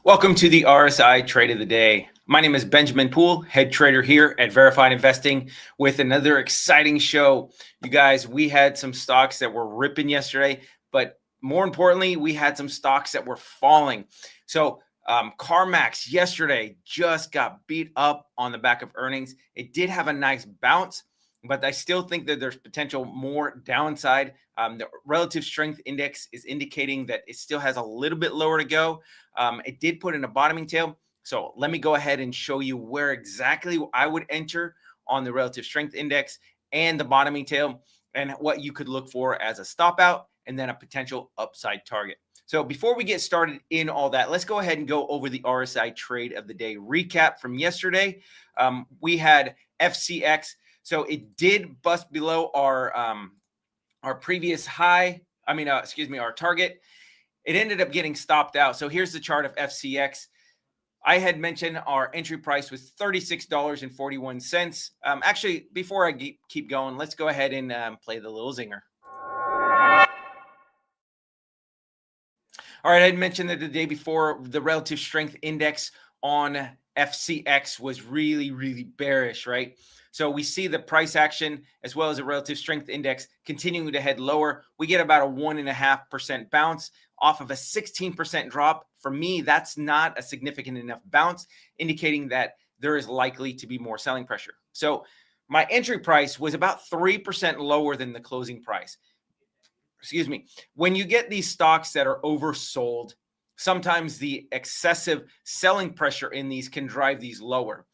Welcome to the RSI Trade of the Day. My name is Benjamin Poole, head trader here at Verified Investing with another exciting show. You guys, we had some stocks that were ripping yesterday, but more importantly, we had some stocks that were falling. So CarMax yesterday just got beat up on the back of earnings. It did have a nice bounce, but I still think that there's potential more downside. The relative strength index is indicating that it still has a little bit lower to go. It did put in a bottoming tail. So let me go ahead and show you where exactly I would enter on the relative strength index and the bottoming tail and what you could look for as a stop out and then a potential upside target. So before we get started in all that, let's go ahead and go over the RSI trade of the day recap from yesterday. We had FCX. So it did bust below our previous high. Our target. It ended up getting stopped out. So here's the chart of FCX. I had mentioned our entry price was $36.41. Actually, before I keep going, let's go ahead and play the little zinger. All right, I had mentioned that the day before, the relative strength index on FCX was really, really bearish, right? So we see the price action as well as a relative strength index continuing to head lower. We get about a 1.5% bounce off of a 16% drop. For me, that's not a significant enough bounce, indicating that there is likely to be more selling pressure. So my entry price was about 3% lower than the closing price. When you get these stocks that are oversold, sometimes the excessive selling pressure in these can drive these lower.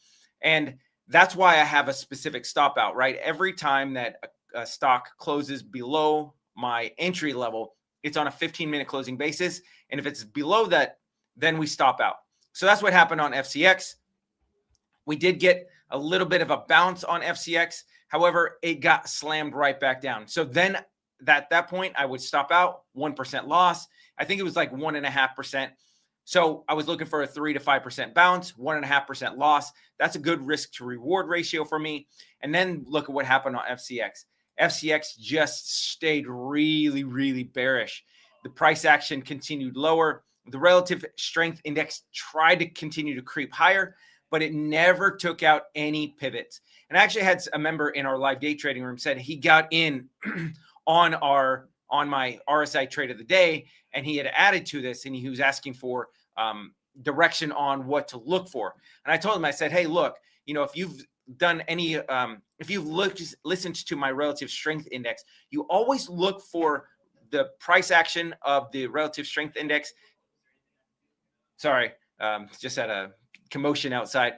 And that's why I have a specific stop out, right? Every time that a stock closes below my entry level, it's on a 15-minute closing basis. And if it's below that, then we stop out. So that's what happened on FCX. We did get a little bit of a bounce on FCX. However, it got slammed right back down. So then at that point, I would stop out, 1% loss. I think it was like 1.5%. So I was looking for a 3 to 5% bounce, 1.5% loss. That's a good risk to reward ratio for me. And then look at what happened on FCX. FCX just stayed really, really bearish. The price action continued lower. The relative strength index tried to continue to creep higher, but it never took out any pivots. And I actually had a member in our live day trading room said he got in on my RSI trade of the day, and he had added to this, and he was asking for direction on what to look for. And I told him, I said, hey, look, if you've done any, if you've listened to my relative strength index, you always look for the price action of the relative strength index. Sorry, just had a commotion outside.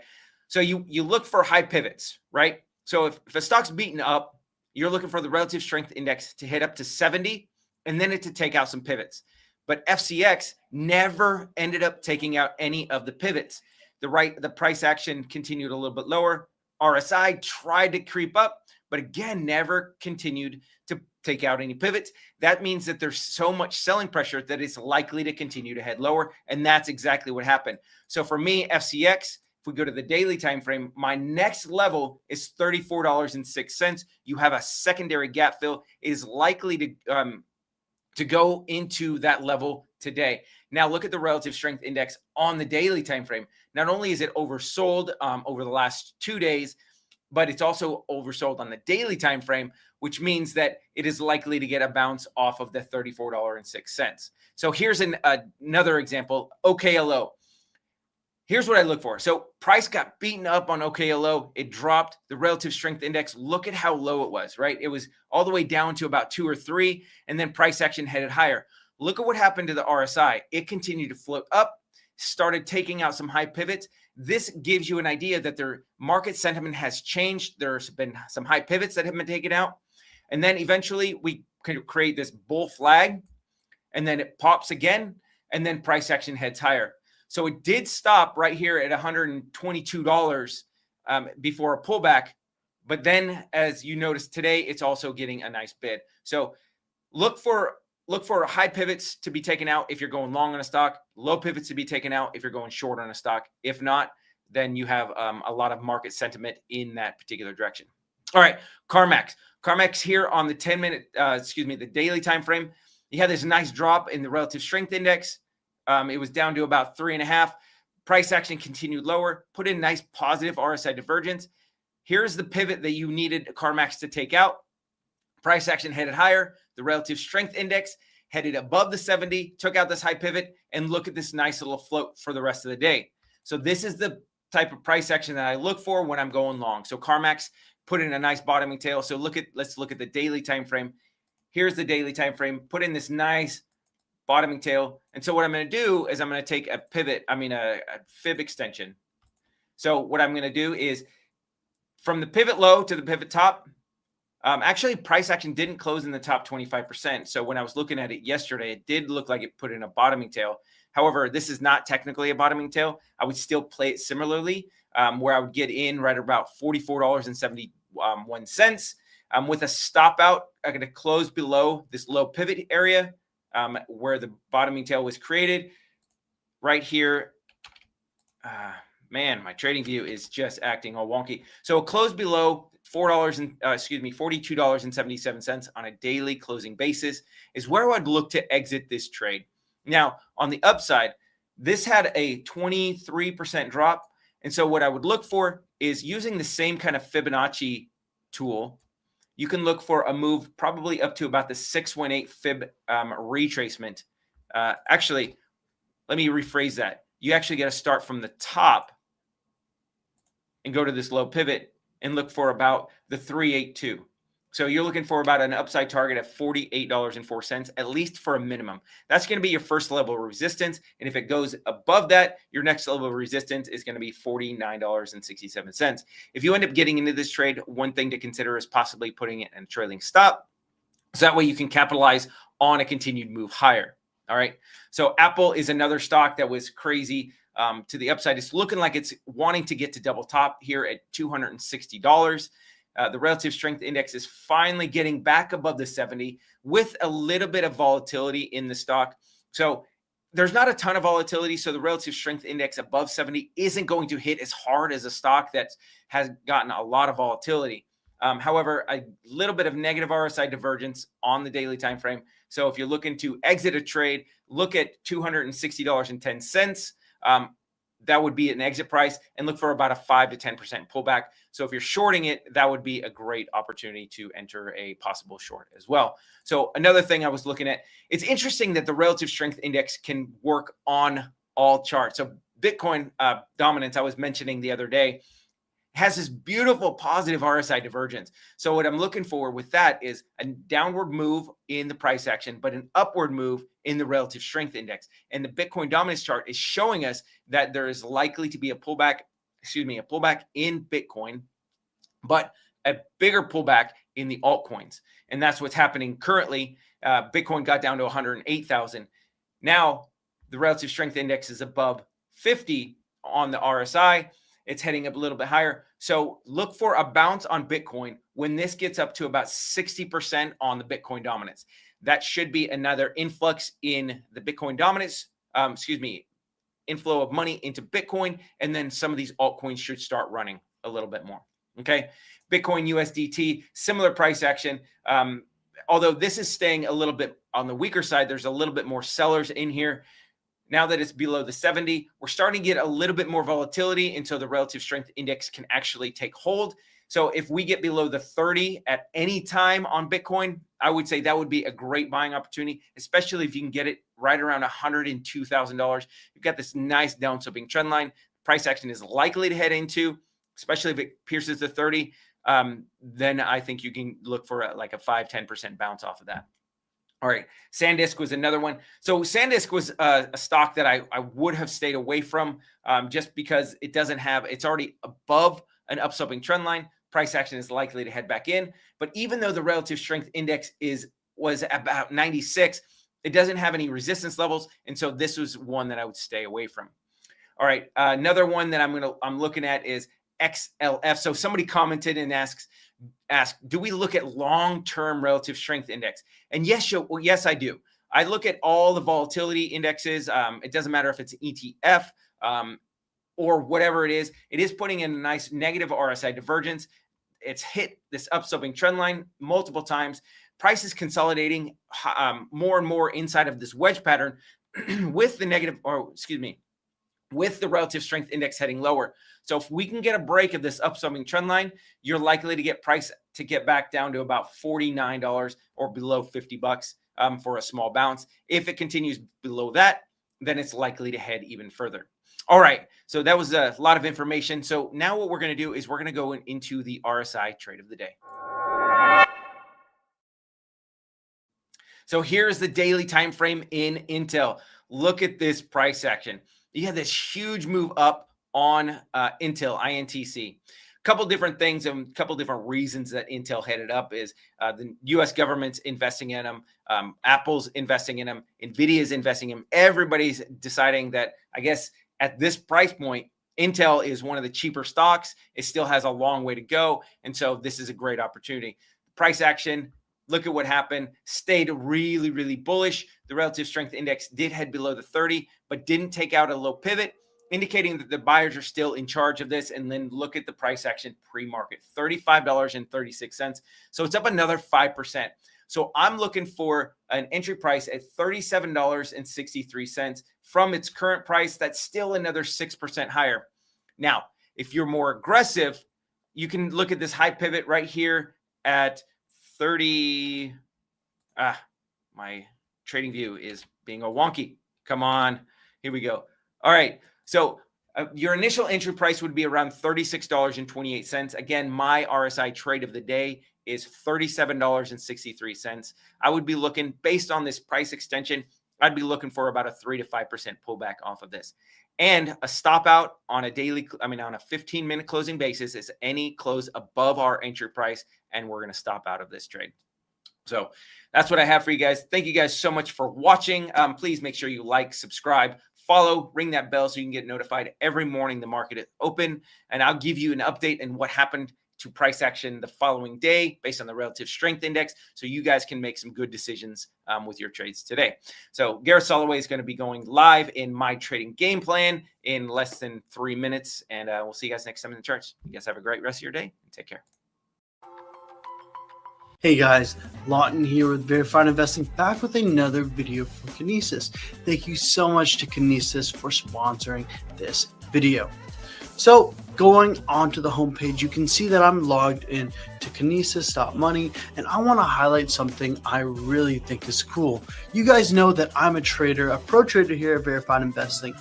So you look for high pivots, right? So if a stock's beaten up, you're looking for the relative strength index to hit up to 70 and then it to take out some pivots. But FCX never ended up taking out any of the pivots. The price action continued a little bit lower. RSI tried to creep up, but again, never continued to take out any pivots. That means that there's so much selling pressure that it's likely to continue to head lower. And that's exactly what happened. So for me, FCX, if we go to the daily time frame, my next level is $34.06. You have a secondary gap fill. It is likely to go into that level today. Now look at the relative strength index on the daily time frame. Not only is it oversold over the last 2 days, but it's also oversold on the daily time frame, which means that it is likely to get a bounce off of the $34.06. So here's another example, OKLO. Here's what I look for. So price got beaten up on OKLO. It dropped the relative strength index. Look at how low it was, right? It was all the way down to about 2 or 3, and then price action headed higher. Look at what happened to the RSI. It continued to float up, started taking out some high pivots. This gives you an idea that their market sentiment has changed. There's been some high pivots that have been taken out. And then eventually we can create this bull flag, and then it pops again, and then price action heads higher. So it did stop right here at $122 before a pullback. But then, as you notice today, it's also getting a nice bid. So look for high pivots to be taken out if you're going long on a stock, low pivots to be taken out if you're going short on a stock. If not, then you have a lot of market sentiment in that particular direction. All right, CarMax. CarMax here on the the daily time frame. You have this nice drop in the relative strength index. It was down to about 3.5. Price action continued lower, put in nice positive RSI divergence. Here's the pivot that you needed CarMax to take out. Price action headed higher. The relative strength index headed above the 70, took out this high pivot, and look at this nice little float for the rest of the day. So this is the type of price action that I look for when I'm going long. So CarMax put in a nice bottoming tail. So let's look at the daily time frame. Here's the daily time frame. Put in this nice bottoming tail. And so what I'm going to do is I'm going to take a fib extension. So what I'm going to do is from the pivot low to the pivot top, actually price action didn't close in the top 25%. So when I was looking at it yesterday, it did look like it put in a bottoming tail. However, this is not technically a bottoming tail. I would still play it similarly, where I would get in right about $44.71 with a stop out. I'm going to close below this low pivot area where the bottoming tail was created right here. Man, my trading view is just acting all wonky. So close below $42.77 on a daily closing basis is where I would look to exit this trade. Now, on the upside, this had a 23% drop. And so what I would look for is using the same kind of Fibonacci tool. You can look for a move probably up to about the 618 fib retracement. Actually, let me rephrase that. You actually got to start from the top and go to this low pivot and look for about the 382. So you're looking for about an upside target of $48.04, at least for a minimum. That's going to be your first level of resistance. And if it goes above that, your next level of resistance is going to be $49.67. If you end up getting into this trade, one thing to consider is possibly putting it in a trailing stop. So that way you can capitalize on a continued move higher. All right. So Apple is another stock that was crazy to the upside. It's looking like it's wanting to get to double top here at $260. The relative strength index is finally getting back above the 70 with a little bit of volatility in the stock. So there's not a ton of volatility. So the relative strength index above 70 isn't going to hit as hard as a stock that has gotten a lot of volatility. However, a little bit of negative RSI divergence on the daily time frame. So if you're looking to exit a trade, look at $260.10. That would be an exit price, and look for about a 5 to 10% pullback. So if you're shorting it, that would be a great opportunity to enter a possible short as well. So another thing I was looking at, it's interesting that the relative strength index can work on all charts. So Bitcoin dominance, I was mentioning the other day, has this beautiful positive RSI divergence. So what I'm looking for with that is a downward move in the price action, but an upward move in the relative strength index. And the Bitcoin dominance chart is showing us that there is likely to be a pullback in Bitcoin, but a bigger pullback in the altcoins. And that's what's happening currently. Bitcoin got down to 108,000. Now the relative strength index is above 50 on the RSI. It's heading up a little bit higher. So look for a bounce on Bitcoin when this gets up to about 60% on the Bitcoin dominance. That should be another influx in the Bitcoin dominance, inflow of money into Bitcoin. And then some of these altcoins should start running a little bit more. Okay. Bitcoin USDT, similar price action. Although this is staying a little bit on the weaker side, there's a little bit more sellers in here. Now that it's below the 70, we're starting to get a little bit more volatility until the relative strength index can actually take hold. So if we get below the 30 at any time on Bitcoin, I would say that would be a great buying opportunity, especially if you can get it right around $102,000. You've got this nice down sloping trend line. Price action is likely to head into, especially if it pierces the 30. Then I think you can look for like a 5-10% bounce off of that. All right, SanDisk was another one. So SanDisk was a stock that I would have stayed away from just because it doesn't have, it's already above an upsloping trend line. Price action is likely to head back in. But even though the relative strength index was about 96, it doesn't have any resistance levels. And so this was one that I would stay away from. All right, another one that I'm looking at is XLF. So somebody commented and asked, do we look at long-term relative strength index? And yes, I do. I look at all the volatility indexes. It doesn't matter if it's an ETF or whatever it is. It is putting in a nice negative RSI divergence. It's hit this upsloping trend line multiple times. Price is consolidating more and more inside of this wedge pattern. with the negative, or excuse me, with the relative strength index heading lower. So if we can get a break of this upswing trend line, you're likely to get price to get back down to about $49 or below 50 bucks for a small bounce. If it continues below that, then it's likely to head even further. All right, so that was a lot of information. So now what we're going to do is we're going to go into the RSI trade of the day. So here's the daily time frame in Intel. Look at this price action. You had this huge move up on Intel, INTC. A couple different things and a couple different reasons that Intel headed up is the U.S. government's investing in them, Apple's investing in them, NVIDIA's investing in them. Everybody's deciding that, I guess, at this price point, Intel is one of the cheaper stocks. It still has a long way to go, and so this is a great opportunity. Price action. Look at what happened. Stayed really, really bullish. The relative strength index did head below the 30, but didn't take out a low pivot, indicating that the buyers are still in charge of this. And then look at the price action pre-market, $35.36. So it's up another 5%. So I'm looking for an entry price at $37.63 from its current price. That's still another 6% higher. Now, if you're more aggressive, you can look at this high pivot right here at 30. My trading view is being all wonky. Come on. Here we go. All right. So your initial entry price would be around $36.28. Again, my RSI trade of the day is $37.63. I would be looking, based on this price extension, I'd be looking for about a 3 to 5% pullback off of this. And a stop out on a daily, on a 15-minute closing basis is any close above our entry price, and we're going to stop out of this trade. So that's what I have for you guys. Thank you guys so much for watching. Please make sure you like, subscribe, follow, ring that bell so you can get notified every morning the market is open. And I'll give you an update on what happened to price action the following day based on the relative strength index, so you guys can make some good decisions with your trades today. So Gareth Soloway is going to be going live in my trading game plan in less than 3 minutes, and we'll see you guys next time in the charts. You guys have a great rest of your day, and take care. Hey guys, Lawton here with Verified Investing, back with another video from Kinesis. Thank you so much to Kinesis for sponsoring this video. So going onto the homepage, you can see that I'm logged in to Kinesis.money, and I want to highlight something I really think is cool. You guys know that I'm a trader, a pro trader here at Verified Investing.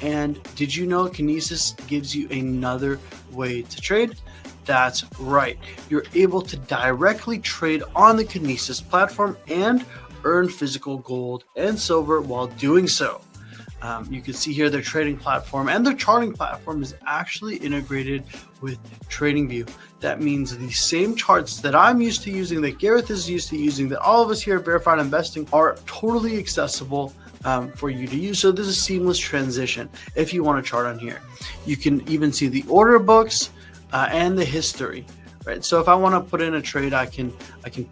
And did you know Kinesis gives you another way to trade? That's right. You're able to directly trade on the Kinesis platform and earn physical gold and silver while doing so. You can see here their trading platform and their charting platform is actually integrated with TradingView. That means the same charts that I'm used to using, that Gareth is used to using, that all of us here at Verified Investing are totally accessible for you to use. So this is a seamless transition if you want to chart on here. You can even see the order books and the history. Right, so if I want to put in a trade, I can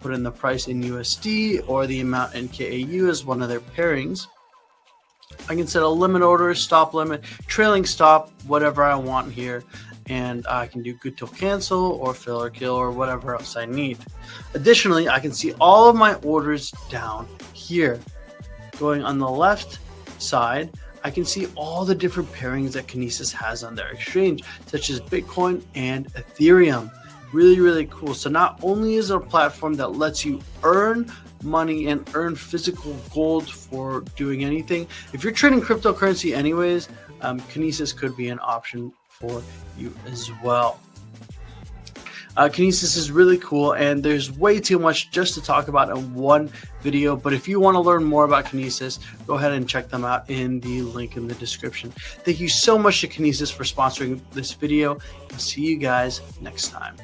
put in the price in USD or the amount in KAU as one of their pairings. I can set a limit order, stop limit, trailing stop, whatever I want here, and I can do good till cancel or fill or kill or whatever else I need. Additionally, I can see all of my orders down here. Going on the left side, I can see all the different pairings that Kinesis has on their exchange, such as Bitcoin and Ethereum. Really, really cool. So not only is it a platform that lets you earn money and earn physical gold for doing anything. If you're trading cryptocurrency anyways, Kinesis could be an option for you as well. Kinesis is really cool, and there's way too much just to talk about in one video. But if you want to learn more about Kinesis, go ahead and check them out in the link in the description. Thank you so much to Kinesis for sponsoring this video, and see you guys next time.